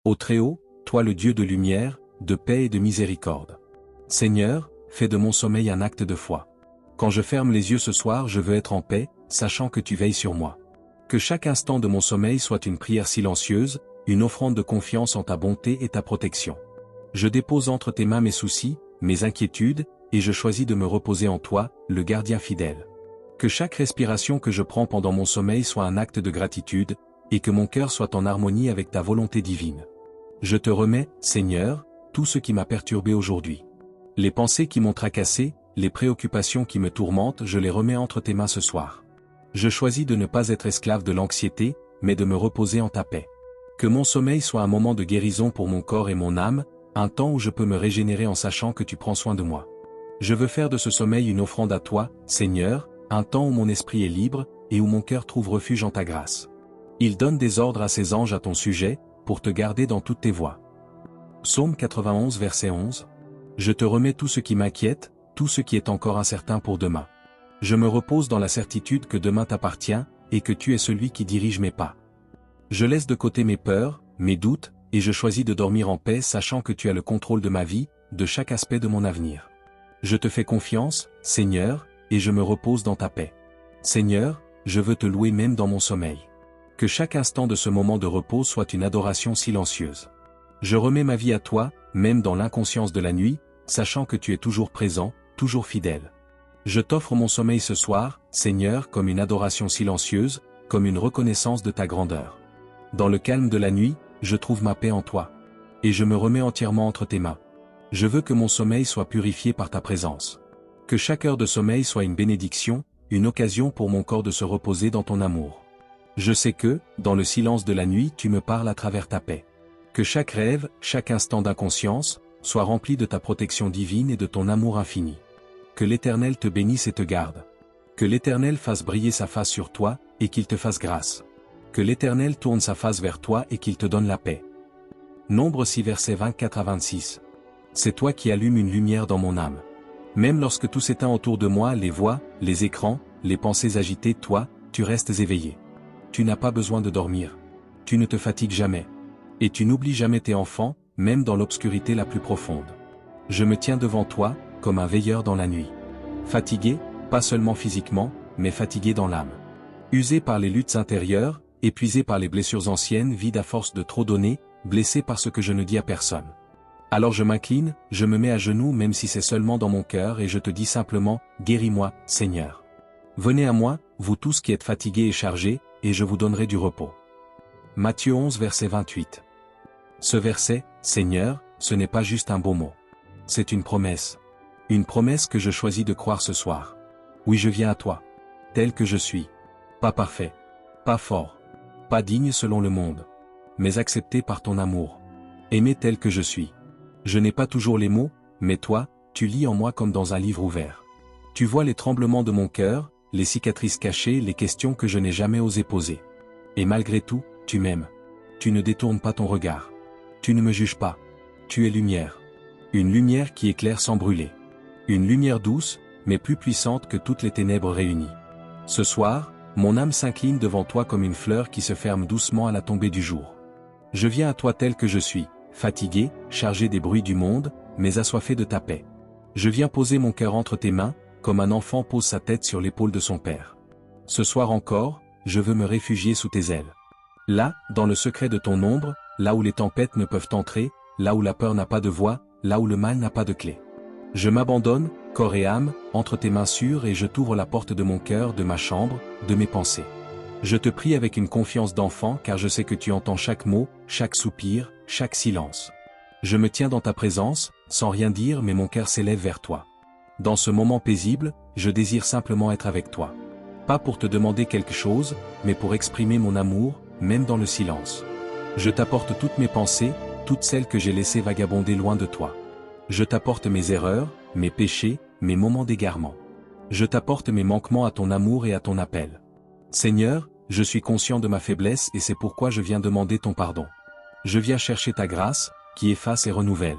Ô Très-Haut, toi le Dieu de lumière, de paix et de miséricorde. Seigneur, fais de mon sommeil un acte de foi. Quand je ferme les yeux ce soir, je veux être en paix, sachant que tu veilles sur moi. Que chaque instant de mon sommeil soit une prière silencieuse, une offrande de confiance en ta bonté et ta protection. Je dépose entre tes mains mes soucis, mes inquiétudes, et je choisis de me reposer en toi, le gardien fidèle. Que chaque respiration que je prends pendant mon sommeil soit un acte de gratitude, et que mon cœur soit en harmonie avec ta volonté divine. Je te remets, Seigneur, tout ce qui m'a perturbé aujourd'hui. Les pensées qui m'ont tracassé, les préoccupations qui me tourmentent, je les remets entre tes mains ce soir. Je choisis de ne pas être esclave de l'anxiété, mais de me reposer en ta paix. Que mon sommeil soit un moment de guérison pour mon corps et mon âme, un temps où je peux me régénérer en sachant que tu prends soin de moi. Je veux faire de ce sommeil une offrande à toi, Seigneur, un temps où mon esprit est libre, et où mon cœur trouve refuge en ta grâce. Il donne des ordres à ses anges à ton sujet, pour te garder dans toutes tes voies. Psaume 91 verset 11. Je te remets tout ce qui m'inquiète, tout ce qui est encore incertain pour demain. Je me repose dans la certitude que demain t'appartient, et que tu es celui qui dirige mes pas. Je laisse de côté mes peurs, mes doutes, et je choisis de dormir en paix sachant que tu as le contrôle de ma vie, de chaque aspect de mon avenir. Je te fais confiance, Seigneur, et je me repose dans ta paix. Seigneur, je veux te louer même dans mon sommeil. Que chaque instant de ce moment de repos soit une adoration silencieuse. Je remets ma vie à toi, même dans l'inconscience de la nuit, sachant que tu es toujours présent, toujours fidèle. Je t'offre mon sommeil ce soir, Seigneur, comme une adoration silencieuse, comme une reconnaissance de ta grandeur. Dans le calme de la nuit, je trouve ma paix en toi. Et je me remets entièrement entre tes mains. Je veux que mon sommeil soit purifié par ta présence. Que chaque heure de sommeil soit une bénédiction, une occasion pour mon corps de se reposer dans ton amour. Je sais que, dans le silence de la nuit, tu me parles à travers ta paix. Que chaque rêve, chaque instant d'inconscience, soit rempli de ta protection divine et de ton amour infini. Que l'Éternel te bénisse et te garde. Que l'Éternel fasse briller sa face sur toi, et qu'il te fasse grâce. Que l'Éternel tourne sa face vers toi et qu'il te donne la paix. Nombre 6 versets 24 à 26. C'est toi qui allumes une lumière dans mon âme. Même lorsque tout s'éteint autour de moi, les voix, les écrans, les pensées agitées, toi, tu restes éveillé. Tu n'as pas besoin de dormir. Tu ne te fatigues jamais. Et tu n'oublies jamais tes enfants, même dans l'obscurité la plus profonde. Je me tiens devant toi, comme un veilleur dans la nuit. Fatigué, pas seulement physiquement, mais fatigué dans l'âme. Usé par les luttes intérieures, épuisé par les blessures anciennes, vide à force de trop donner, blessé par ce que je ne dis à personne. Alors je m'incline, je me mets à genoux même si c'est seulement dans mon cœur et je te dis simplement, guéris-moi, Seigneur. Venez à moi, vous tous qui êtes fatigués et chargés, et je vous donnerai du repos. Matthieu 11 verset 28. Ce verset, Seigneur, ce n'est pas juste un beau mot. C'est une promesse. Une promesse que je choisis de croire ce soir. Oui, je viens à toi. Tel que je suis. Pas parfait. Pas fort. Pas digne selon le monde. Mais accepté par ton amour. Aimé tel que je suis. Je n'ai pas toujours les mots, mais toi, tu lis en moi comme dans un livre ouvert. Tu vois les tremblements de mon cœur, les cicatrices cachées, les questions que je n'ai jamais osé poser. Et malgré tout, tu m'aimes. Tu ne détournes pas ton regard. Tu ne me juges pas. Tu es lumière. Une lumière qui éclaire sans brûler. Une lumière douce, mais plus puissante que toutes les ténèbres réunies. Ce soir, mon âme s'incline devant toi comme une fleur qui se ferme doucement à la tombée du jour. Je viens à toi tel que je suis, fatigué, chargé des bruits du monde, mais assoiffé de ta paix. Je viens poser mon cœur entre tes mains, comme un enfant pose sa tête sur l'épaule de son père. Ce soir encore, je veux me réfugier sous tes ailes. Là, dans le secret de ton ombre, là où les tempêtes ne peuvent entrer, là où la peur n'a pas de voix, là où le mal n'a pas de clé. Je m'abandonne, corps et âme, entre tes mains sûres et je t'ouvre la porte de mon cœur, de ma chambre, de mes pensées. Je te prie avec une confiance d'enfant car je sais que tu entends chaque mot, chaque soupir, chaque silence. Je me tiens dans ta présence, sans rien dire mais mon cœur s'élève vers toi. Dans ce moment paisible, je désire simplement être avec toi. Pas pour te demander quelque chose, mais pour exprimer mon amour, même dans le silence. Je t'apporte toutes mes pensées, toutes celles que j'ai laissées vagabonder loin de toi. Je t'apporte mes erreurs, mes péchés, mes moments d'égarement. Je t'apporte mes manquements à ton amour et à ton appel. Seigneur, je suis conscient de ma faiblesse et c'est pourquoi je viens demander ton pardon. Je viens chercher ta grâce, qui efface et renouvelle.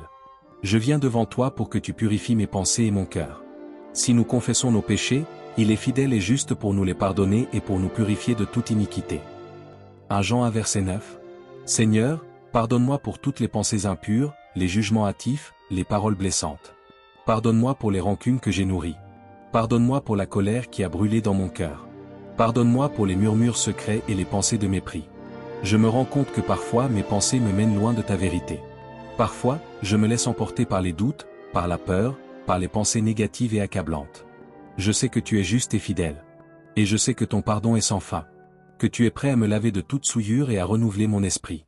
Je viens devant toi pour que tu purifies mes pensées et mon cœur. Si nous confessons nos péchés, il est fidèle et juste pour nous les pardonner et pour nous purifier de toute iniquité. 1 Jean 1 verset 9. Seigneur, Pardonne-moi pour toutes les pensées impures, les jugements hâtifs, les paroles blessantes. Pardonne-moi pour les rancunes que j'ai nourries. Pardonne-moi pour la colère qui a brûlé dans mon cœur. Pardonne-moi pour les murmures secrets et les pensées de mépris. Je me rends compte que parfois mes pensées me mènent loin de ta vérité. Parfois, je me laisse emporter par les doutes, par la peur, par les pensées négatives et accablantes. Je sais que tu es juste et fidèle. Et je sais que ton pardon est sans fin. Que tu es prêt à me laver de toute souillure et à renouveler mon esprit.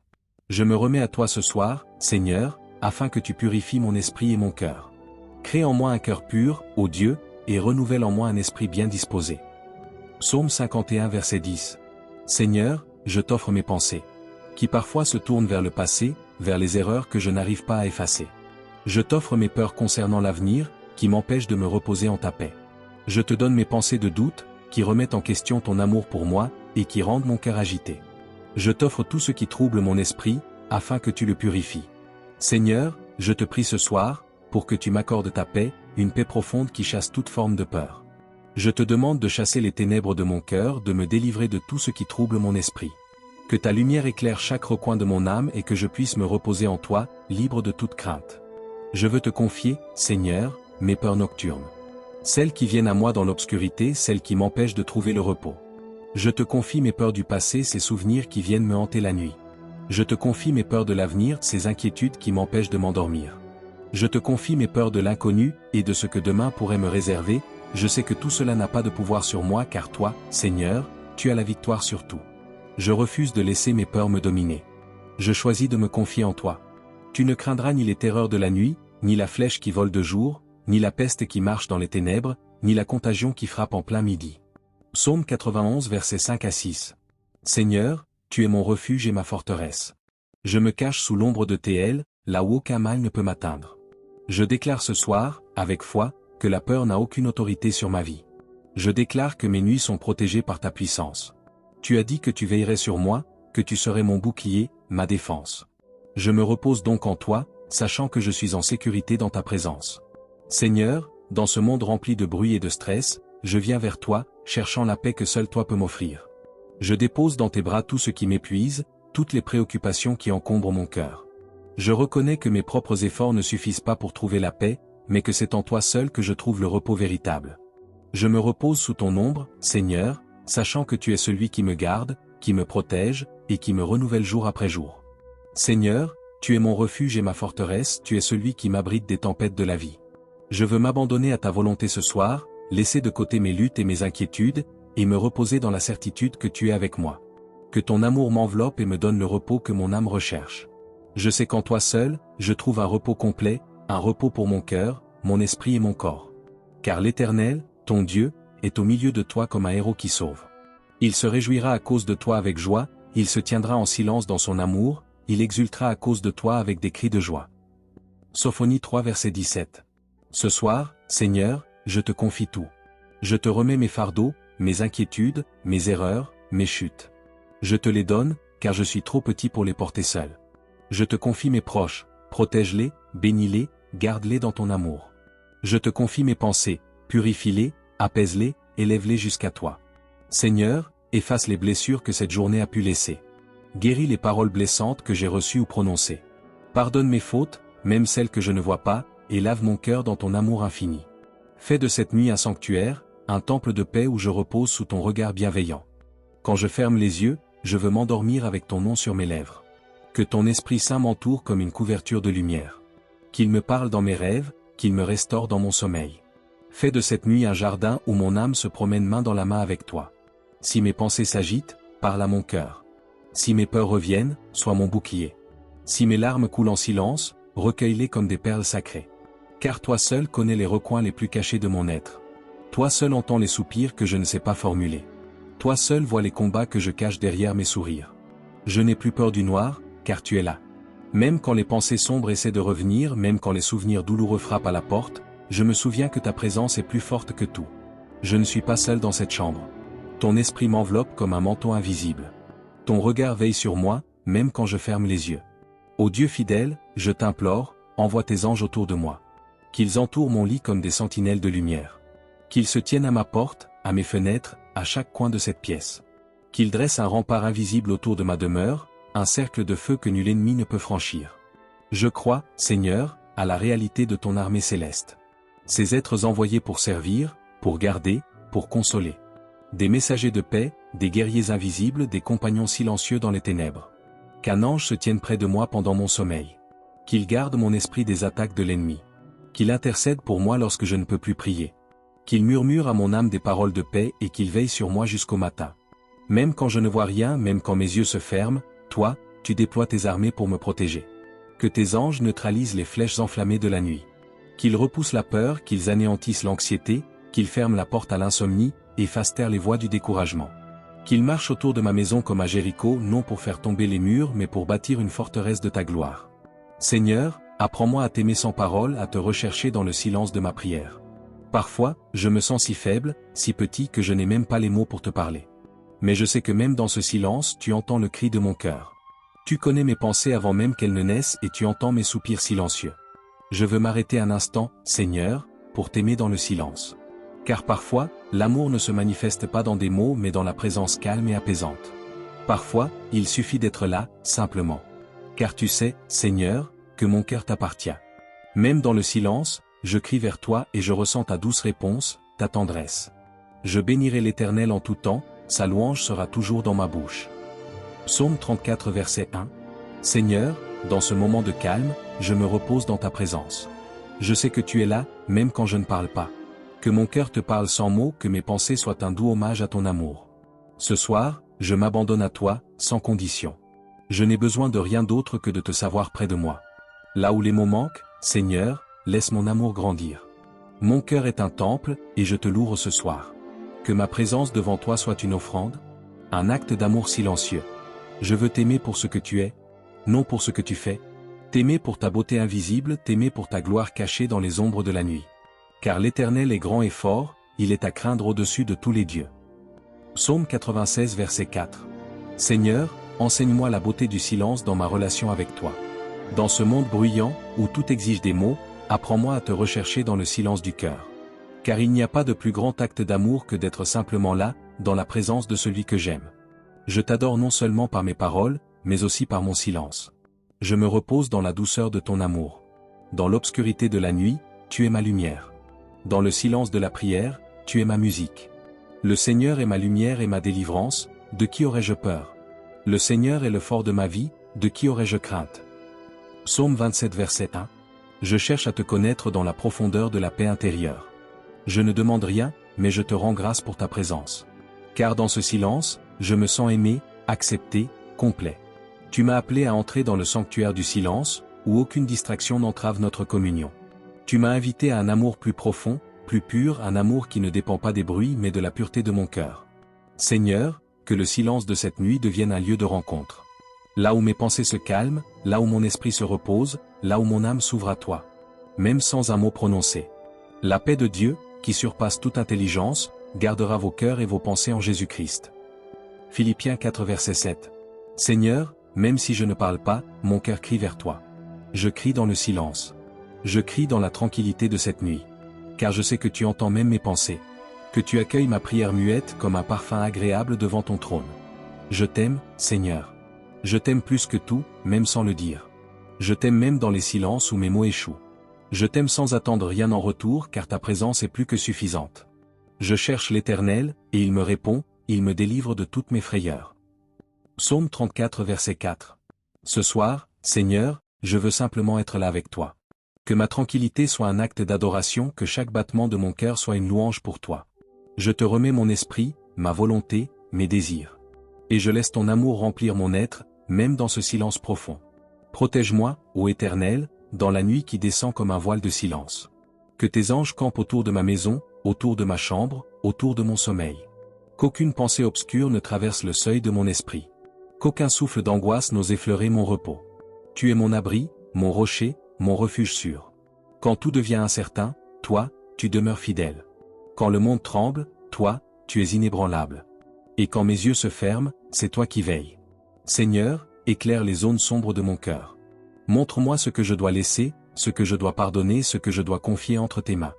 Je me remets à toi ce soir, Seigneur, afin que tu purifies mon esprit et mon cœur. Crée en moi un cœur pur, ô Dieu, et renouvelle en moi un esprit bien disposé. Psaume 51 verset 10. Seigneur, je t'offre mes pensées, qui parfois se tournent vers le passé, vers les erreurs que je n'arrive pas à effacer. Je t'offre mes peurs concernant l'avenir, qui m'empêchent de me reposer en ta paix. Je te donne mes pensées de doute, qui remettent en question ton amour pour moi, et qui rendent mon cœur agité. Je t'offre tout ce qui trouble mon esprit, afin que tu le purifies. Seigneur, je te prie ce soir, pour que tu m'accordes ta paix, une paix profonde qui chasse toute forme de peur. Je te demande de chasser les ténèbres de mon cœur, de me délivrer de tout ce qui trouble mon esprit. Que ta lumière éclaire chaque recoin de mon âme et que je puisse me reposer en toi, libre de toute crainte. Je veux te confier, Seigneur, mes peurs nocturnes. Celles qui viennent à moi dans l'obscurité, celles qui m'empêchent de trouver le repos. Je te confie mes peurs du passé, ces souvenirs qui viennent me hanter la nuit. Je te confie mes peurs de l'avenir, ces inquiétudes qui m'empêchent de m'endormir. Je te confie mes peurs de l'inconnu, et de ce que demain pourrait me réserver. Je sais que tout cela n'a pas de pouvoir sur moi car toi, Seigneur, tu as la victoire sur tout. Je refuse de laisser mes peurs me dominer. Je choisis de me confier en toi. Tu ne craindras ni les terreurs de la nuit, ni la flèche qui vole de jour, ni la peste qui marche dans les ténèbres, ni la contagion qui frappe en plein midi. Psaume 91 versets 5 à 6. Seigneur, tu es mon refuge et ma forteresse. Je me cache sous l'ombre de tes ailes, là où aucun mal ne peut m'atteindre. Je déclare ce soir, avec foi, que la peur n'a aucune autorité sur ma vie. Je déclare que mes nuits sont protégées par ta puissance. Tu as dit que tu veillerais sur moi, que tu serais mon bouclier, ma défense. Je me repose donc en toi, sachant que je suis en sécurité dans ta présence. Seigneur, dans ce monde rempli de bruit et de stress, je viens vers toi, cherchant la paix que seul toi peux m'offrir. Je dépose dans tes bras tout ce qui m'épuise, toutes les préoccupations qui encombrent mon cœur. Je reconnais que mes propres efforts ne suffisent pas pour trouver la paix, mais que c'est en toi seul que je trouve le repos véritable. Je me repose sous ton ombre, Seigneur, sachant que tu es celui qui me garde, qui me protège, et qui me renouvelle jour après jour. Seigneur, tu es mon refuge et ma forteresse, tu es celui qui m'abrite des tempêtes de la vie. Je veux m'abandonner à ta volonté ce soir, laisser de côté mes luttes et mes inquiétudes, et me reposer dans la certitude que tu es avec moi. Que ton amour m'enveloppe et me donne le repos que mon âme recherche. Je sais qu'en toi seul, je trouve un repos complet, un repos pour mon cœur, mon esprit et mon corps. Car l'Éternel, ton Dieu, est au milieu de toi comme un héros qui sauve. Il se réjouira à cause de toi avec joie, il se tiendra en silence dans son amour, il exultera à cause de toi avec des cris de joie. Sophonie 3 verset 17. Ce soir, Seigneur, je te confie tout. Je te remets mes fardeaux, mes inquiétudes, mes erreurs, mes chutes. Je te les donne, car je suis trop petit pour les porter seul. Je te confie mes proches, protège-les, bénis-les, garde-les dans ton amour. Je te confie mes pensées, purifie-les, apaise-les, élève-les jusqu'à toi. Seigneur, efface les blessures que cette journée a pu laisser. Guéris les paroles blessantes que j'ai reçues ou prononcées. Pardonne mes fautes, même celles que je ne vois pas, et lave mon cœur dans ton amour infini. Fais de cette nuit un sanctuaire, un temple de paix où je repose sous ton regard bienveillant. Quand je ferme les yeux, je veux m'endormir avec ton nom sur mes lèvres. Que ton Esprit Saint m'entoure comme une couverture de lumière. Qu'il me parle dans mes rêves, qu'il me restaure dans mon sommeil. Fais de cette nuit un jardin où mon âme se promène main dans la main avec toi. Si mes pensées s'agitent, parle à mon cœur. Si mes peurs reviennent, sois mon bouclier. Si mes larmes coulent en silence, recueille-les comme des perles sacrées. Car toi seul connais les recoins les plus cachés de mon être. Toi seul entends les soupirs que je ne sais pas formuler. Toi seul vois les combats que je cache derrière mes sourires. Je n'ai plus peur du noir, car tu es là. Même quand les pensées sombres essaient de revenir, même quand les souvenirs douloureux frappent à la porte, je me souviens que ta présence est plus forte que tout. Je ne suis pas seul dans cette chambre. Ton esprit m'enveloppe comme un manteau invisible. Ton regard veille sur moi, même quand je ferme les yeux. Ô Dieu fidèle, je t'implore, envoie tes anges autour de moi. Qu'ils entourent mon lit comme des sentinelles de lumière. Qu'ils se tiennent à ma porte, à mes fenêtres, à chaque coin de cette pièce. Qu'ils dressent un rempart invisible autour de ma demeure, un cercle de feu que nul ennemi ne peut franchir. Je crois, Seigneur, à la réalité de ton armée céleste. Ces êtres envoyés pour servir, pour garder, pour consoler. Des messagers de paix, des guerriers invisibles, des compagnons silencieux dans les ténèbres. Qu'un ange se tienne près de moi pendant mon sommeil. Qu'il garde mon esprit des attaques de l'ennemi. Qu'il intercède pour moi lorsque je ne peux plus prier. Qu'il murmure à mon âme des paroles de paix et qu'il veille sur moi jusqu'au matin. Même quand je ne vois rien, même quand mes yeux se ferment, toi, tu déploies tes armées pour me protéger. Que tes anges neutralisent les flèches enflammées de la nuit. Qu'ils repoussent la peur, qu'ils anéantissent l'anxiété, qu'ils ferment la porte à l'insomnie, et fassent taire les voix du découragement. Qu'ils marchent autour de ma maison comme à Jéricho, non pour faire tomber les murs, mais pour bâtir une forteresse de ta gloire. Seigneur, apprends-moi à t'aimer sans parole, à te rechercher dans le silence de ma prière. Parfois, je me sens si faible, si petit que je n'ai même pas les mots pour te parler. Mais je sais que même dans ce silence, tu entends le cri de mon cœur. Tu connais mes pensées avant même qu'elles ne naissent et tu entends mes soupirs silencieux. Je veux m'arrêter un instant, Seigneur, pour t'aimer dans le silence. Car parfois, l'amour ne se manifeste pas dans des mots mais dans la présence calme et apaisante. Parfois, il suffit d'être là, simplement. Car tu sais, Seigneur, que mon cœur t'appartient. Même dans le silence, je crie vers toi et je ressens ta douce réponse, ta tendresse. Je bénirai l'Éternel en tout temps, sa louange sera toujours dans ma bouche. Psaume 34 verset 1. Seigneur, dans ce moment de calme, je me repose dans ta présence. Je sais que tu es là, même quand je ne parle pas. Que mon cœur te parle sans mots, que mes pensées soient un doux hommage à ton amour. Ce soir, je m'abandonne à toi, sans condition. Je n'ai besoin de rien d'autre que de te savoir près de moi. Là où les mots manquent, Seigneur, laisse mon amour grandir. Mon cœur est un temple, et je te loue ce soir. Que ma présence devant toi soit une offrande, un acte d'amour silencieux. Je veux t'aimer pour ce que tu es, non pour ce que tu fais. T'aimer pour ta beauté invisible, t'aimer pour ta gloire cachée dans les ombres de la nuit. Car l'Éternel est grand et fort, il est à craindre au-dessus de tous les dieux. Psaume 96 verset 4. Seigneur, enseigne-moi la beauté du silence dans ma relation avec toi. Dans ce monde bruyant, où tout exige des mots, apprends-moi à te rechercher dans le silence du cœur. Car il n'y a pas de plus grand acte d'amour que d'être simplement là, dans la présence de celui que j'aime. Je t'adore non seulement par mes paroles, mais aussi par mon silence. Je me repose dans la douceur de ton amour. Dans l'obscurité de la nuit, tu es ma lumière. Dans le silence de la prière, tu es ma musique. Le Seigneur est ma lumière et ma délivrance, de qui aurais-je peur? Le Seigneur est le fort de ma vie, de qui aurais-je crainte? Psaume 27 verset 1. Je cherche à te connaître dans la profondeur de la paix intérieure. Je ne demande rien, mais je te rends grâce pour ta présence. Car dans ce silence, je me sens aimé, accepté, complet. Tu m'as appelé à entrer dans le sanctuaire du silence, où aucune distraction n'entrave notre communion. Tu m'as invité à un amour plus profond, plus pur, un amour qui ne dépend pas des bruits mais de la pureté de mon cœur. Seigneur, que le silence de cette nuit devienne un lieu de rencontre. Là où mes pensées se calment, là où mon esprit se repose, là où mon âme s'ouvre à toi. Même sans un mot prononcé. La paix de Dieu, qui surpasse toute intelligence, gardera vos cœurs et vos pensées en Jésus-Christ. Philippiens 4 verset 7. Seigneur, même si je ne parle pas, mon cœur crie vers toi. Je crie dans le silence. Je crie dans la tranquillité de cette nuit. Car je sais que tu entends même mes pensées. Que tu accueilles ma prière muette comme un parfum agréable devant ton trône. Je t'aime, Seigneur. Je t'aime plus que tout, même sans le dire. Je t'aime même dans les silences où mes mots échouent. Je t'aime sans attendre rien en retour car ta présence est plus que suffisante. Je cherche l'Éternel, et il me répond, il me délivre de toutes mes frayeurs. Psaume 34 verset 4. Ce soir, Seigneur, je veux simplement être là avec toi. Que ma tranquillité soit un acte d'adoration, que chaque battement de mon cœur soit une louange pour toi. Je te remets mon esprit, ma volonté, mes désirs. Et je laisse ton amour remplir mon être, même dans ce silence profond. Protège-moi, ô Éternel, dans la nuit qui descend comme un voile de silence. Que tes anges campent autour de ma maison, autour de ma chambre, autour de mon sommeil. Qu'aucune pensée obscure ne traverse le seuil de mon esprit. Qu'aucun souffle d'angoisse n'ose effleurer mon repos. Tu es mon abri, mon rocher, mon refuge sûr. Quand tout devient incertain, toi, tu demeures fidèle. Quand le monde tremble, toi, tu es inébranlable. Et quand mes yeux se ferment, c'est toi qui veilles. Seigneur, éclaire les zones sombres de mon cœur. Montre-moi ce que je dois laisser, ce que je dois pardonner, ce que je dois confier entre tes mains.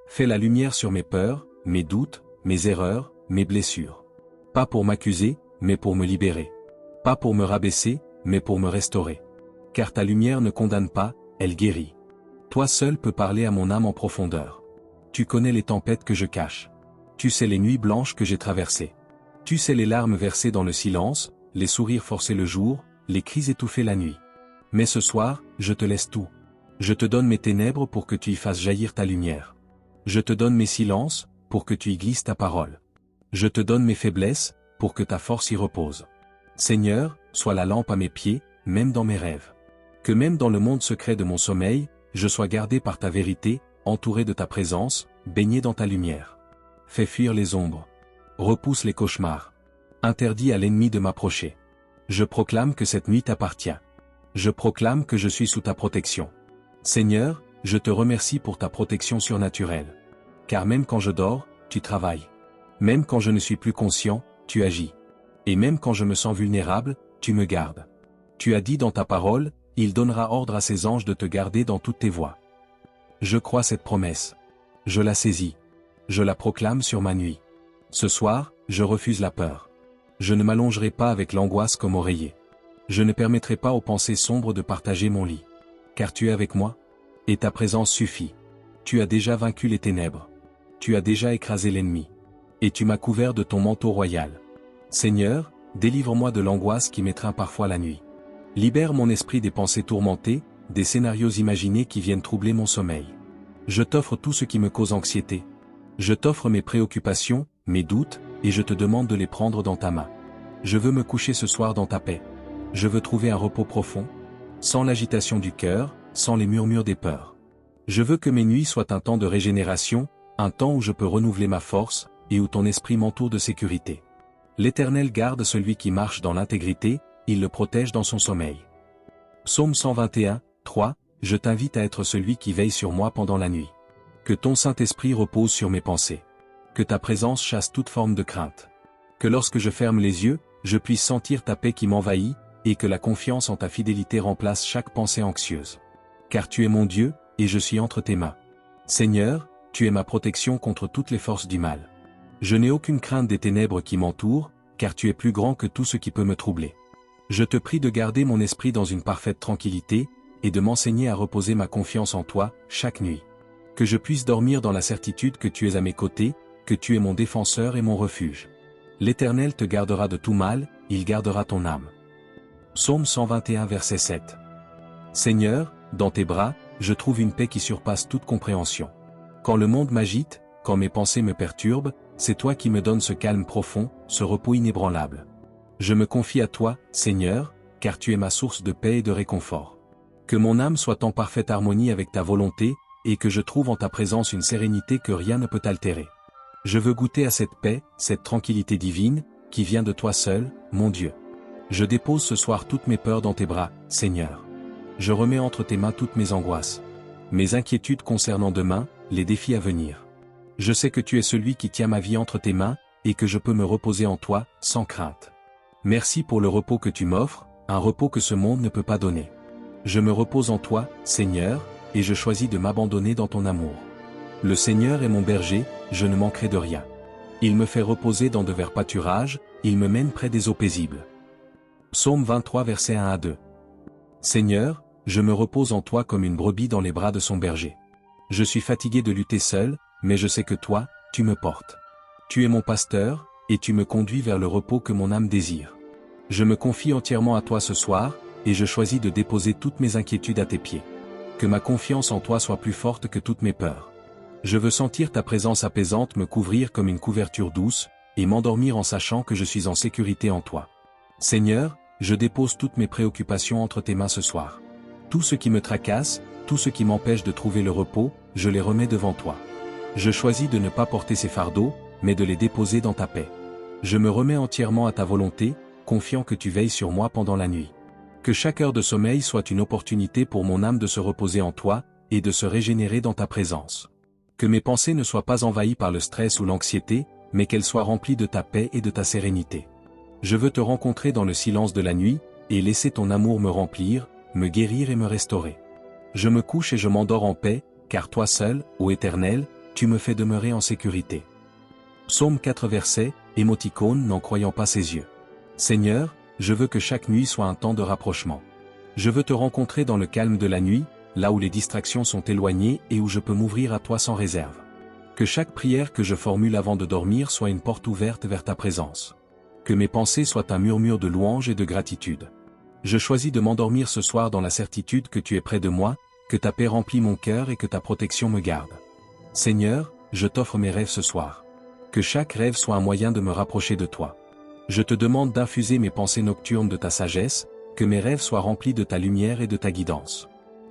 Fais la lumière sur mes peurs, mes doutes, mes erreurs, mes blessures. Pas pour m'accuser, mais pour me libérer. Pas pour me rabaisser, mais pour me restaurer. Car ta lumière ne condamne pas, elle guérit. Toi seul peux parler à mon âme en profondeur. Tu connais les tempêtes que je cache. Tu sais les nuits blanches que j'ai traversées. Tu sais les larmes versées dans le silence, les sourires forcés le jour, les cris étouffés la nuit. Mais ce soir, je te laisse tout. Je te donne mes ténèbres pour que tu y fasses jaillir ta lumière. Je te donne mes silences, pour que tu y glisses ta parole. Je te donne mes faiblesses, pour que ta force y repose. Seigneur, sois la lampe à mes pieds, même dans mes rêves. Que même dans le monde secret de mon sommeil, je sois gardé par ta vérité, entouré de ta présence, baigné dans ta lumière. Fais fuir les ombres. Repousse les cauchemars. Interdis à l'ennemi de m'approcher. Je proclame que cette nuit t'appartient. Je proclame que je suis sous ta protection. Seigneur, je te remercie pour ta protection surnaturelle. Car même quand je dors, tu travailles. Même quand je ne suis plus conscient, tu agis. Et même quand je me sens vulnérable, tu me gardes. Tu as dit dans ta parole, il donnera ordre à ses anges de te garder dans toutes tes voies. Je crois cette promesse. Je la saisis. Je la proclame sur ma nuit. Ce soir, je refuse la peur. Je ne m'allongerai pas avec l'angoisse comme oreiller. Je ne permettrai pas aux pensées sombres de partager mon lit. Car tu es avec moi, et ta présence suffit. Tu as déjà vaincu les ténèbres. Tu as déjà écrasé l'ennemi. Et tu m'as couvert de ton manteau royal. Seigneur, délivre-moi de l'angoisse qui m'étreint parfois la nuit. Libère mon esprit des pensées tourmentées, des scénarios imaginés qui viennent troubler mon sommeil. Je t'offre tout ce qui me cause anxiété. Je t'offre mes préoccupations, mes doutes, et je te demande de les prendre dans ta main. Je veux me coucher ce soir dans ta paix. Je veux trouver un repos profond, sans l'agitation du cœur, sans les murmures des peurs. Je veux que mes nuits soient un temps de régénération, un temps où je peux renouveler ma force, et où ton esprit m'entoure de sécurité. L'Éternel garde celui qui marche dans l'intégrité, il le protège dans son sommeil. Psaume 121, 3, je t'invite à être celui qui veille sur moi pendant la nuit. Que ton Saint-Esprit repose sur mes pensées. Que ta présence chasse toute forme de crainte. Que lorsque je ferme les yeux, je puisse sentir ta paix qui m'envahit, et que la confiance en ta fidélité remplace chaque pensée anxieuse. Car tu es mon Dieu, et je suis entre tes mains. Seigneur, tu es ma protection contre toutes les forces du mal. Je n'ai aucune crainte des ténèbres qui m'entourent, car tu es plus grand que tout ce qui peut me troubler. Je te prie de garder mon esprit dans une parfaite tranquillité, et de m'enseigner à reposer ma confiance en toi, chaque nuit. Que je puisse dormir dans la certitude que tu es à mes côtés, que tu es mon défenseur et mon refuge. L'Éternel te gardera de tout mal, il gardera ton âme. Psaume 121 verset 7. Seigneur, dans tes bras, je trouve une paix qui surpasse toute compréhension. Quand le monde m'agite, quand mes pensées me perturbent, c'est toi qui me donnes ce calme profond, ce repos inébranlable. Je me confie à toi, Seigneur, car tu es ma source de paix et de réconfort. Que mon âme soit en parfaite harmonie avec ta volonté, et que je trouve en ta présence une sérénité que rien ne peut altérer. Je veux goûter à cette paix, cette tranquillité divine, qui vient de toi seul, mon Dieu. Je dépose ce soir toutes mes peurs dans tes bras, Seigneur. Je remets entre tes mains toutes mes angoisses. Mes inquiétudes concernant demain, les défis à venir. Je sais que tu es celui qui tient ma vie entre tes mains, et que je peux me reposer en toi, sans crainte. Merci pour le repos que tu m'offres, un repos que ce monde ne peut pas donner. Je me repose en toi, Seigneur, et je choisis de m'abandonner dans ton amour. Le Seigneur est mon berger, je ne manquerai de rien. Il me fait reposer dans de verts pâturages, il me mène près des eaux paisibles. Psaume 23 versets 1 à 2. Seigneur, je me repose en toi comme une brebis dans les bras de son berger. Je suis fatigué de lutter seul, mais je sais que toi, tu me portes. Tu es mon pasteur, et tu me conduis vers le repos que mon âme désire. Je me confie entièrement à toi ce soir, et je choisis de déposer toutes mes inquiétudes à tes pieds. Que ma confiance en toi soit plus forte que toutes mes peurs. Je veux sentir ta présence apaisante me couvrir comme une couverture douce, et m'endormir en sachant que je suis en sécurité en toi. Seigneur, je dépose toutes mes préoccupations entre tes mains ce soir. Tout ce qui me tracasse, tout ce qui m'empêche de trouver le repos, je les remets devant toi. Je choisis de ne pas porter ces fardeaux, mais de les déposer dans ta paix. Je me remets entièrement à ta volonté, confiant que tu veilles sur moi pendant la nuit. Que chaque heure de sommeil soit une opportunité pour mon âme de se reposer en toi, et de se régénérer dans ta présence. Que mes pensées ne soient pas envahies par le stress ou l'anxiété, mais qu'elles soient remplies de ta paix et de ta sérénité. Je veux te rencontrer dans le silence de la nuit, et laisser ton amour me remplir, me guérir et me restaurer. Je me couche et je m'endors en paix, car toi seul, ô Éternel, tu me fais demeurer en sécurité. Psaume 4 versets, émoticône n'en croyant pas ses yeux. Seigneur, je veux que chaque nuit soit un temps de rapprochement. Je veux te rencontrer dans le calme de la nuit, là où les distractions sont éloignées et où je peux m'ouvrir à toi sans réserve. Que chaque prière que je formule avant de dormir soit une porte ouverte vers ta présence. Que mes pensées soient un murmure de louange et de gratitude. Je choisis de m'endormir ce soir dans la certitude que tu es près de moi, que ta paix remplit mon cœur et que ta protection me garde. Seigneur, je t'offre mes rêves ce soir. Que chaque rêve soit un moyen de me rapprocher de toi. Je te demande d'infuser mes pensées nocturnes de ta sagesse, que mes rêves soient remplis de ta lumière et de ta guidance.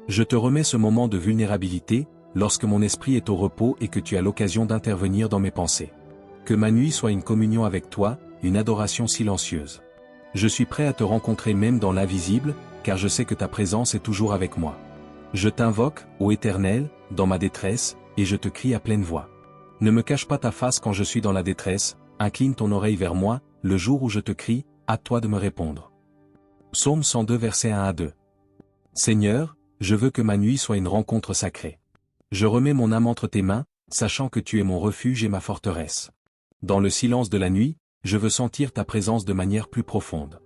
Je te remets ce moment de vulnérabilité, lorsque mon esprit est au repos et que tu as l'occasion d'intervenir dans mes pensées. Que ma nuit soit une communion avec toi, une adoration silencieuse. Je suis prêt à te rencontrer même dans l'invisible, car je sais que ta présence est toujours avec moi. Je t'invoque, ô Éternel, dans ma détresse, et je te crie à pleine voix. Ne me cache pas ta face quand je suis dans la détresse, incline ton oreille vers moi, le jour où je te crie, à toi de me répondre. Psaume 102 versets 1 à 2. Seigneur, je veux que ma nuit soit une rencontre sacrée. Je remets mon âme entre tes mains, sachant que tu es mon refuge et ma forteresse. Dans le silence de la nuit, je veux sentir ta présence de manière plus profonde.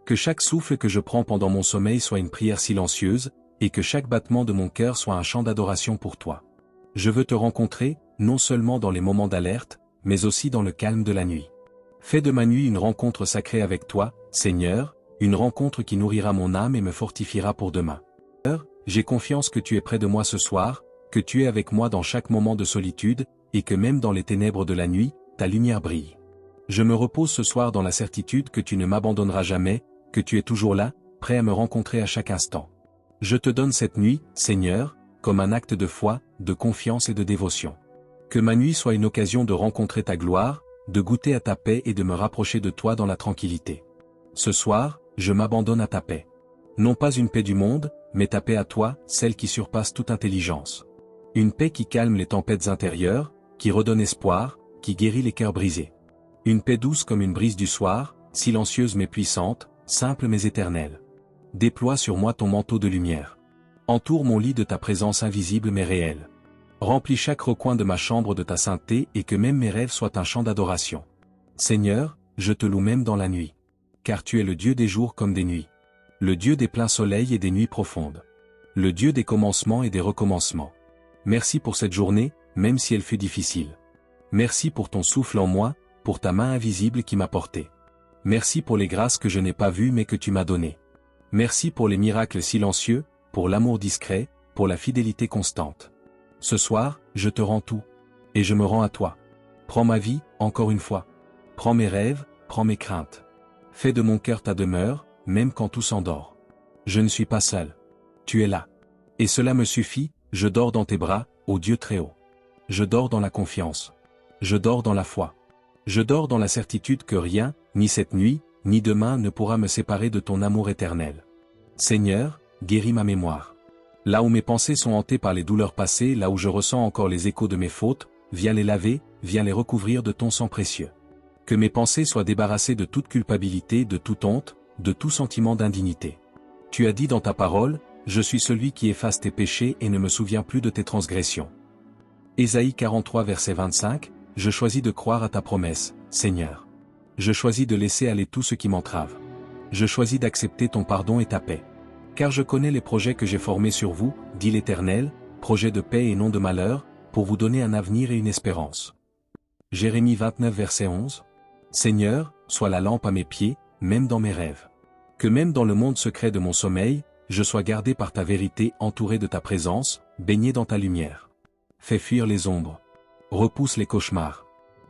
Que chaque souffle que je prends pendant mon sommeil soit une prière silencieuse, et que chaque battement de mon cœur soit un chant d'adoration pour toi. Je veux te rencontrer, non seulement dans les moments d'alerte, mais aussi dans le calme de la nuit. Fais de ma nuit une rencontre sacrée avec toi, Seigneur, une rencontre qui nourrira mon âme et me fortifiera pour demain. J'ai confiance que tu es près de moi ce soir, que tu es avec moi dans chaque moment de solitude, et que même dans les ténèbres de la nuit, ta lumière brille. Je me repose ce soir dans la certitude que tu ne m'abandonneras jamais, que tu es toujours là, prêt à me rencontrer à chaque instant. Je te donne cette nuit, Seigneur, comme un acte de foi, de confiance et de dévotion. Que ma nuit soit une occasion de rencontrer ta gloire, de goûter à ta paix et de me rapprocher de toi dans la tranquillité. Ce soir, je m'abandonne à ta paix. Non pas une paix du monde, mais ta paix à toi, celle qui surpasse toute intelligence. Une paix qui calme les tempêtes intérieures, qui redonne espoir, qui guérit les cœurs brisés. Une paix douce comme une brise du soir, silencieuse mais puissante, simple mais éternelle. Déploie sur moi ton manteau de lumière. Entoure mon lit de ta présence invisible mais réelle. Remplis chaque recoin de ma chambre de ta sainteté et que même mes rêves soient un chant d'adoration. Seigneur, je te loue même dans la nuit. Car tu es le Dieu des jours comme des nuits. Le Dieu des pleins soleils et des nuits profondes. Le Dieu des commencements et des recommencements. Merci pour cette journée, même si elle fut difficile. Merci pour ton souffle en moi, pour ta main invisible qui m'a porté. Merci pour les grâces que je n'ai pas vues mais que tu m'as données. Merci pour les miracles silencieux, pour l'amour discret, pour la fidélité constante. Ce soir, je te rends tout. Et je me rends à toi. Prends ma vie, encore une fois. Prends mes rêves, prends mes craintes. Fais de mon cœur ta demeure, même quand tout s'endort. Je ne suis pas seul. Tu es là. Et cela me suffit, je dors dans tes bras, ô Dieu très haut. Je dors dans la confiance. Je dors dans la foi. Je dors dans la certitude que rien, ni cette nuit, ni demain ne pourra me séparer de ton amour éternel. Seigneur, guéris ma mémoire. Là où mes pensées sont hantées par les douleurs passées, là où je ressens encore les échos de mes fautes, viens les laver, viens les recouvrir de ton sang précieux. Que mes pensées soient débarrassées de toute culpabilité, de toute honte, de tout sentiment d'indignité. Tu as dit dans ta parole, je suis celui qui efface tes péchés et ne me souviens plus de tes transgressions. Ésaïe 43 verset 25, je choisis de croire à ta promesse, Seigneur. Je choisis de laisser aller tout ce qui m'entrave. Je choisis d'accepter ton pardon et ta paix. Car je connais les projets que j'ai formés sur vous, dit l'Éternel, projets de paix et non de malheur, pour vous donner un avenir et une espérance. Jérémie 29 verset 11. Seigneur, sois la lampe à mes pieds, même dans mes rêves. Que même dans le monde secret de mon sommeil, je sois gardé par ta vérité, entouré de ta présence, baigné dans ta lumière. Fais fuir les ombres. Repousse les cauchemars.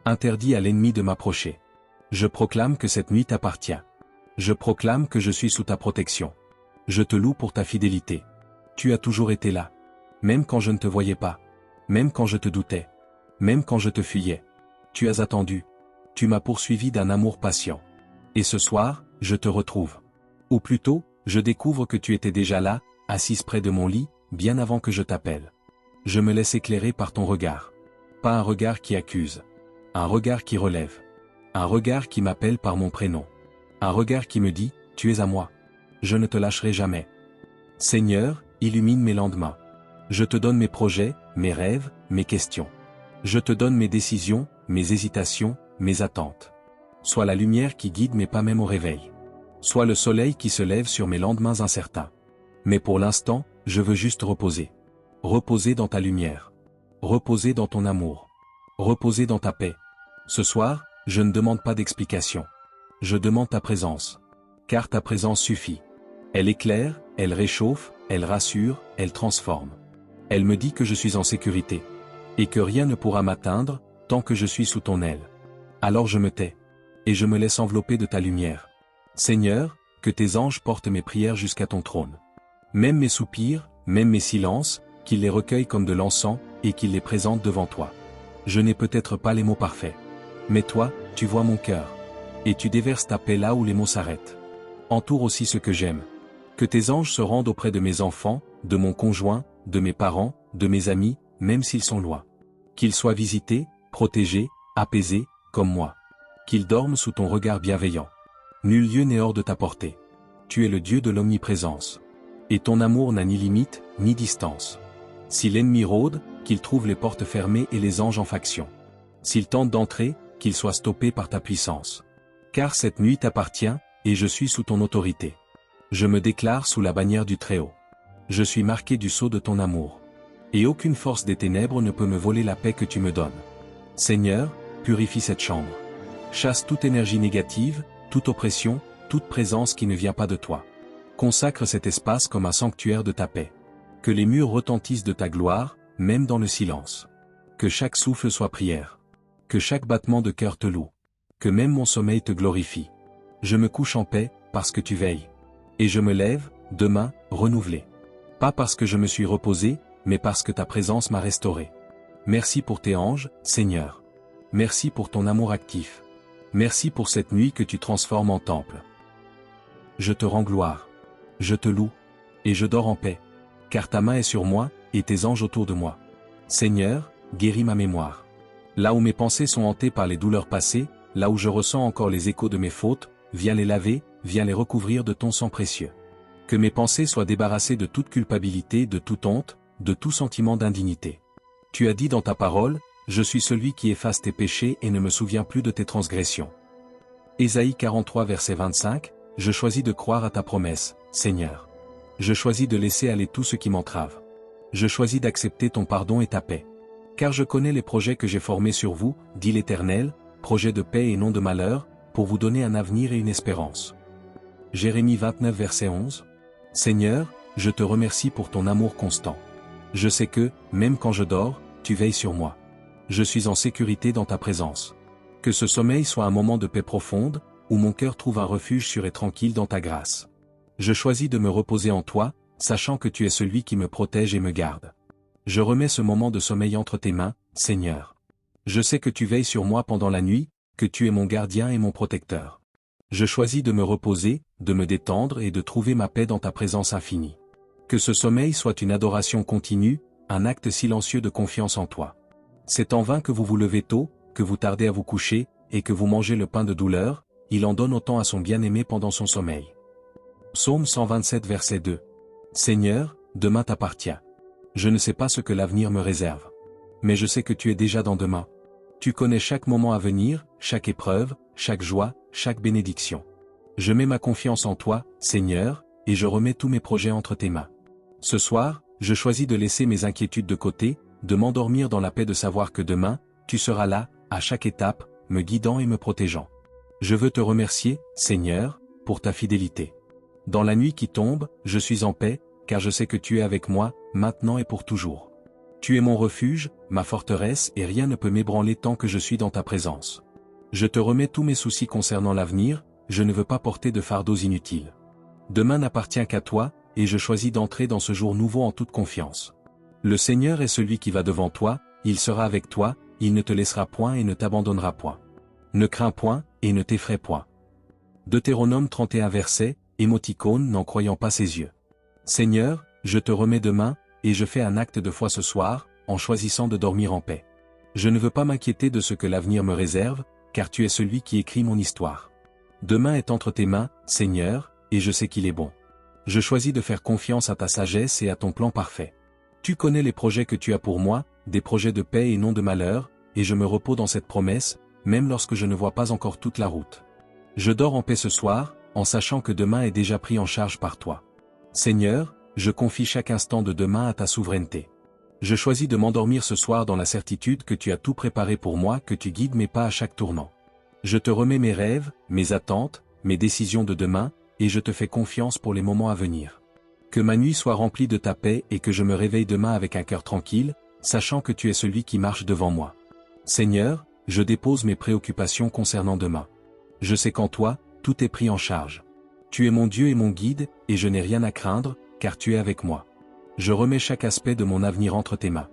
Interdis à l'ennemi de m'approcher. Je proclame que cette nuit t'appartient. Je proclame que je suis sous ta protection. Je te loue pour ta fidélité. Tu as toujours été là. Même quand je ne te voyais pas. Même quand je te doutais. Même quand je te fuyais. Tu as attendu. Tu m'as poursuivi d'un amour patient. Et ce soir, je te retrouve. Ou plutôt, je découvre que tu étais déjà là, assise près de mon lit, bien avant que je t'appelle. Je me laisse éclairer par ton regard. Pas un regard qui accuse. Un regard qui relève. Un regard qui m'appelle par mon prénom. Un regard qui me dit, tu es à moi. Je ne te lâcherai jamais. Seigneur, illumine mes lendemains. Je te donne mes projets, mes rêves, mes questions. Je te donne mes décisions, mes hésitations, mes attentes. Sois la lumière qui guide mes pas même au réveil. Soit le soleil qui se lève sur mes lendemains incertains. Mais pour l'instant, je veux juste reposer. Reposer dans ta lumière. Reposer dans ton amour. Reposer dans ta paix. Ce soir, je ne demande pas d'explication. Je demande ta présence. Car ta présence suffit. Elle éclaire, elle réchauffe, elle rassure, elle transforme. Elle me dit que je suis en sécurité. Et que rien ne pourra m'atteindre, tant que je suis sous ton aile. Alors je me tais. Et je me laisse envelopper de ta lumière. Seigneur, que tes anges portent mes prières jusqu'à ton trône. Même mes soupirs, même mes silences, qu'ils les recueillent comme de l'encens, et qu'ils les présentent devant toi. Je n'ai peut-être pas les mots parfaits. Mais toi, tu vois mon cœur. Et tu déverses ta paix là où les mots s'arrêtent. Entoure aussi ce que j'aime. Que tes anges se rendent auprès de mes enfants, de mon conjoint, de mes parents, de mes amis, même s'ils sont loin. Qu'ils soient visités, protégés, apaisés, comme moi. Qu'ils dorment sous ton regard bienveillant. Nul lieu n'est hors de ta portée. Tu es le Dieu de l'omniprésence. Et ton amour n'a ni limite, ni distance. Si l'ennemi rôde, qu'il trouve les portes fermées et les anges en faction. S'il tente d'entrer, qu'il soit stoppé par ta puissance. Car cette nuit t'appartient, et je suis sous ton autorité. Je me déclare sous la bannière du Très-Haut. Je suis marqué du sceau de ton amour. Et aucune force des ténèbres ne peut me voler la paix que tu me donnes. Seigneur, purifie cette chambre. Chasse toute énergie négative, toute oppression, toute présence qui ne vient pas de toi. Consacre cet espace comme un sanctuaire de ta paix. Que les murs retentissent de ta gloire, même dans le silence. Que chaque souffle soit prière. Que chaque battement de cœur te loue. Que même mon sommeil te glorifie. Je me couche en paix, parce que tu veilles. Et je me lève, demain, renouvelé. Pas parce que je me suis reposé, mais parce que ta présence m'a restauré. Merci pour tes anges, Seigneur. Merci pour ton amour actif. Merci pour cette nuit que tu transformes en temple. Je te rends gloire. Je te loue. Et je dors en paix. Car ta main est sur moi, et tes anges autour de moi. Seigneur, guéris ma mémoire. Là où mes pensées sont hantées par les douleurs passées, là où je ressens encore les échos de mes fautes, viens les laver, viens les recouvrir de ton sang précieux. Que mes pensées soient débarrassées de toute culpabilité, de toute honte, de tout sentiment d'indignité. Tu as dit dans ta parole, je suis celui qui efface tes péchés et ne me souviens plus de tes transgressions. Ésaïe 43 verset 25, je choisis de croire à ta promesse, Seigneur. Je choisis de laisser aller tout ce qui m'entrave. Je choisis d'accepter ton pardon et ta paix. Car je connais les projets que j'ai formés sur vous, dit l'Éternel, projets de paix et non de malheur, pour vous donner un avenir et une espérance. Jérémie 29 verset 11. Seigneur, je te remercie pour ton amour constant. Je sais que, même quand je dors, tu veilles sur moi. Je suis en sécurité dans ta présence. Que ce sommeil soit un moment de paix profonde, où mon cœur trouve un refuge sûr et tranquille dans ta grâce. Je choisis de me reposer en toi, sachant que tu es celui qui me protège et me garde. Je remets ce moment de sommeil entre tes mains, Seigneur. Je sais que tu veilles sur moi pendant la nuit, que tu es mon gardien et mon protecteur. Je choisis de me reposer, de me détendre et de trouver ma paix dans ta présence infinie. Que ce sommeil soit une adoration continue, un acte silencieux de confiance en toi. C'est en vain que vous vous levez tôt, que vous tardez à vous coucher, et que vous mangez le pain de douleur, il en donne autant à son bien-aimé pendant son sommeil. Psaume 127 verset 2. Seigneur, demain t'appartient. Je ne sais pas ce que l'avenir me réserve. Mais je sais que tu es déjà dans demain. Tu connais chaque moment à venir, chaque épreuve, chaque joie, chaque bénédiction. Je mets ma confiance en toi, Seigneur, et je remets tous mes projets entre tes mains. Ce soir, je choisis de laisser mes inquiétudes de côté, de m'endormir dans la paix de savoir que demain, tu seras là, à chaque étape, me guidant et me protégeant. Je veux te remercier, Seigneur, pour ta fidélité. Dans la nuit qui tombe, je suis en paix, car je sais que tu es avec moi, maintenant et pour toujours. Tu es mon refuge, ma forteresse et rien ne peut m'ébranler tant que je suis dans ta présence. Je te remets tous mes soucis concernant l'avenir, je ne veux pas porter de fardeaux inutiles. Demain n'appartient qu'à toi, et je choisis d'entrer dans ce jour nouveau en toute confiance. Le Seigneur est celui qui va devant toi, il sera avec toi, il ne te laissera point et ne t'abandonnera point. Ne crains point, et ne t'effraie point. Deutéronome 31 verset, émoticône n'en croyant pas ses yeux. Seigneur, je te remets demain, et je fais un acte de foi ce soir, en choisissant de dormir en paix. Je ne veux pas m'inquiéter de ce que l'avenir me réserve, car tu es celui qui écrit mon histoire. Demain est entre tes mains, Seigneur, et je sais qu'il est bon. Je choisis de faire confiance à ta sagesse et à ton plan parfait. Tu connais les projets que tu as pour moi, des projets de paix et non de malheur, et je me repose dans cette promesse, même lorsque je ne vois pas encore toute la route. Je dors en paix ce soir, en sachant que demain est déjà pris en charge par toi. Seigneur, je confie chaque instant de demain à ta souveraineté. Je choisis de m'endormir ce soir dans la certitude que tu as tout préparé pour moi, que tu guides mes pas à chaque tournant. Je te remets mes rêves, mes attentes, mes décisions de demain, et je te fais confiance pour les moments à venir. Que ma nuit soit remplie de ta paix et que je me réveille demain avec un cœur tranquille, sachant que tu es celui qui marche devant moi. Seigneur, je dépose mes préoccupations concernant demain. Je sais qu'en toi, tout est pris en charge. Tu es mon Dieu et mon guide, et je n'ai rien à craindre, car tu es avec moi. Je remets chaque aspect de mon avenir entre tes mains.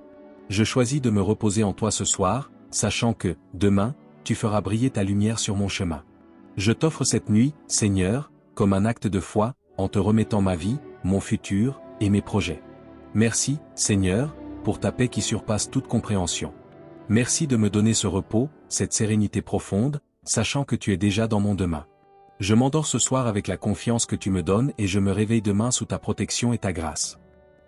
Je choisis de me reposer en toi ce soir, sachant que, demain, tu feras briller ta lumière sur mon chemin. Je t'offre cette nuit, Seigneur, comme un acte de foi, en te remettant ma vie, mon futur, et mes projets. Merci, Seigneur, pour ta paix qui surpasse toute compréhension. Merci de me donner ce repos, cette sérénité profonde, sachant que tu es déjà dans mon demain. Je m'endors ce soir avec la confiance que tu me donnes et je me réveille demain sous ta protection et ta grâce.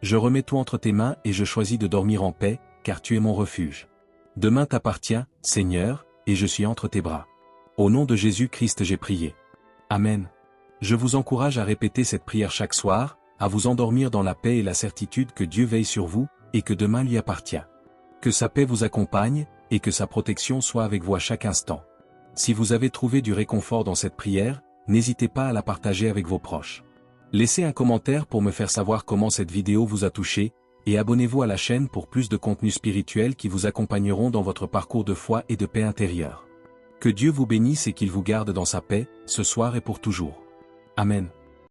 Je remets tout entre tes mains et je choisis de dormir en paix, car tu es mon refuge. Demain t'appartient, Seigneur, et je suis entre tes bras. Au nom de Jésus-Christ j'ai prié. Amen. Je vous encourage à répéter cette prière chaque soir, à vous endormir dans la paix et la certitude que Dieu veille sur vous, et que demain lui appartient. Que sa paix vous accompagne, et que sa protection soit avec vous à chaque instant. Si vous avez trouvé du réconfort dans cette prière, n'hésitez pas à la partager avec vos proches. Laissez un commentaire pour me faire savoir comment cette vidéo vous a touché, et abonnez-vous à la chaîne pour plus de contenus spirituels qui vous accompagneront dans votre parcours de foi et de paix intérieure. Que Dieu vous bénisse et qu'il vous garde dans sa paix, ce soir et pour toujours. Amen.